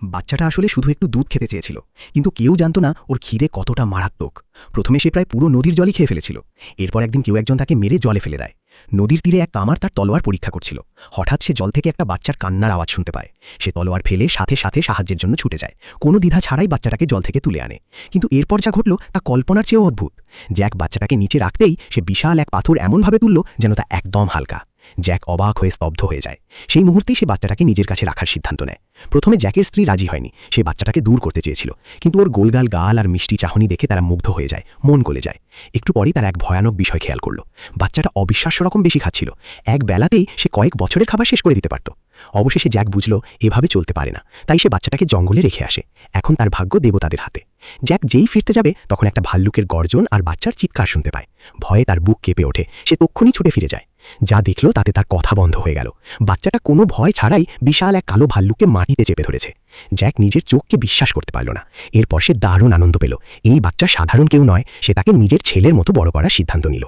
বাচ্চাটা আসলে শুধু একটু দুধ খেতে চেয়েছিল, কিন্তু কেউ জানত না ওর খিদে কতটা মারাত্মক। প্রথমে সে প্রায় পুরো নদীর জলই খেয়ে ফেলেছিল। এরপর একদিন কেউ একজন তাকে মেরে জলে ফেলে দেয়। নদীর তীরে এক কামার তার তলোয়ার পরীক্ষা করছিল। হঠাৎ সে জল থেকে একটা বাচ্চার কান্নার আওয়াজ শুনতে পায়। সে তলোয়ার ফেলে সাথে সাথে সাহায্যের জন্য ছুটে যায়। কোনো দ্বিধা ছাড়াই বাচ্চাটাকে জল থেকে তুলে আনে। কিন্তু এরপর যা ঘটল তা কল্পনার চেয়েও অদ্ভুত। জ্যাক বাচ্চাটাকে নিচে রাখতেই সে বিশাল এক পাথর এমনভাবে তুলল যেন তা একদম হালকা। জ্যাক অবাক হয়ে স্তব্ধ হয়ে যায়। সেই মুহূর্তেই সে বাচ্চাটাকে নিজের কাছে রাখার সিদ্ধান্ত নেয়। প্রথমে জ্যাকের স্ত্রী রাজি হয়নি, সে বাচ্চাটাকে দূর করতে চেয়েছিল, কিন্তু ওর গোলগাল গাল আর মিষ্টি চাহনি দেখে তারা মুগ্ধ হয়ে যায়, মন গলে যায়। একটু পরেই তারা এক ভয়ানক বিষয় খেয়াল করল। বাচ্চাটা অবিশ্বাস্য রকম বেশি খাচ্ছিল। এক বেলাতেই সে কয়েক বছরের খাবার শেষ করে দিতে পারত। অবশেষে জ্যাক বুঝল এভাবে চলতে পারে না, তাই সে বাচ্চাটাকে জঙ্গলে রেখে আসে। এখন তার ভাগ্য দেবতাদের হাতে। জ্যাক যেই ফিরতে যাবে তখন একটা ভাল্লুকের গর্জন আর বাচ্চার চিৎকার শুনতে পায়। ভয়ে তার বুক কেঁপে ওঠে। সে তক্ষুনি ছুটে ফিরে যায়। যা দেখল তাতে তার কথা বন্ধ হয়ে গেল। বাচ্চাটা কোনো ভয় ছাড়াই বিশাল এক কালো ভাল্লুককে মাটিতে চেপে ধরেছে। জ্যাক নিজের চোখকে বিশ্বাস করতে পারল না। এরপর সে দারুণ আনন্দ পেল। এই বাচ্চা সাধারণ কেউ নয়, সে তাকে নিজের ছেলের মতো বড় করার সিদ্ধান্ত নিল।